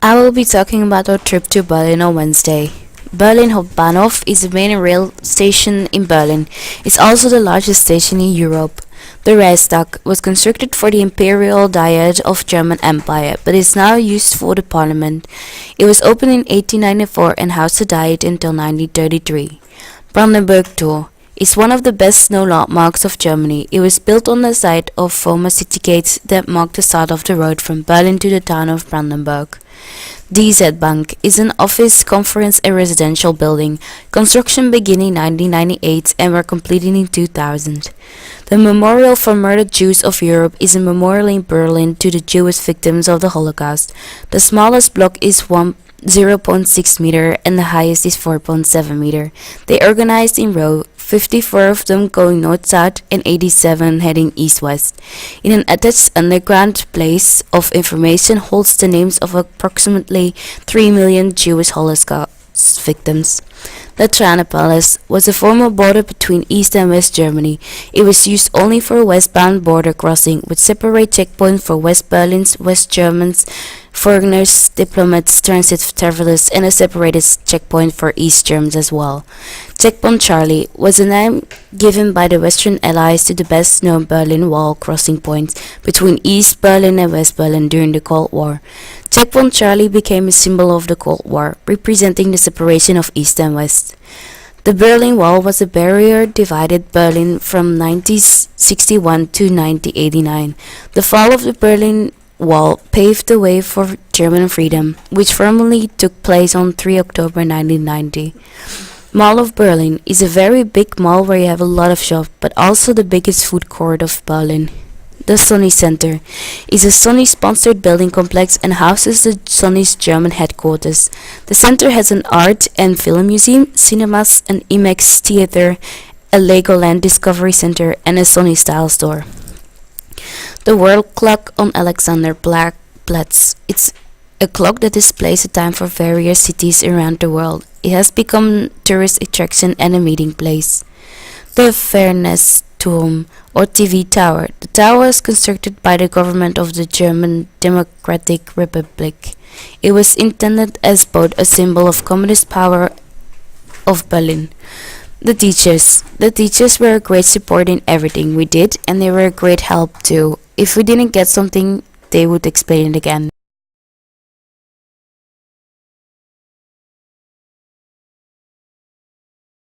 I will be talking about our trip to Berlin on Wednesday. Berlin Hauptbahnhof is the main rail station in Berlin. It's also the largest station in Europe. The Reichstag was constructed for the Imperial Diet of German Empire, but is now used for the parliament. It was opened in 1894 and housed the Diet until 1933. Brandenburg Tor is one of the best snow landmarks of Germany. It was built on the site of former city gates that mark the start of the road from Berlin to the town of Brandenburg. DZ Bank is an office, conference and residential building. Construction began in 1998 and were completed in 2000. The Memorial for Murdered Jews of Europe is a memorial in Berlin to the Jewish victims of the Holocaust. The smallest block is 0.6 meter and the highest is 4.7 meter. They organized in row, 54 of them going north-south and 87 heading east-west. In an attached underground place of information holds the names of approximately 3 million Jewish Holocaust victims. The Trane Palace was a former border between East and West Germany. It was used only for a westbound border crossing, with separate checkpoints for West Berlin's West Germans, foreigners, diplomats, transit travelers, and a separated checkpoint for East Germans as well. Checkpoint Charlie was a name given by the Western Allies to the best-known Berlin Wall crossing points between East Berlin and West Berlin during the Cold War. Checkpoint Charlie became a symbol of the Cold War, representing the separation of East and West. The Berlin Wall was a barrier divided Berlin from 1961 to 1989. The fall of the Berlin Wall paved the way for German freedom, which formally took place on 3 October 1990. Mall of Berlin is a very big mall where you have a lot of shops, but also the biggest food court of Berlin. The Sony Center is a Sony-sponsored building complex and houses the Sony's German headquarters. The center has an art and film museum, cinemas, an IMAX theater, a Legoland Discovery Center, and a Sony style store. The World Clock on Alexanderplatz. It's a clock that displays the time for various cities around the world. It has become a tourist attraction and a meeting place. The Fairness-Turm or TV Tower. The tower was constructed by the government of the German Democratic Republic. It was intended as both a symbol of communist power of Berlin. The teachers. The teachers were a great support in everything we did, and they were a great help too. If we didn't get something, they would explain it again.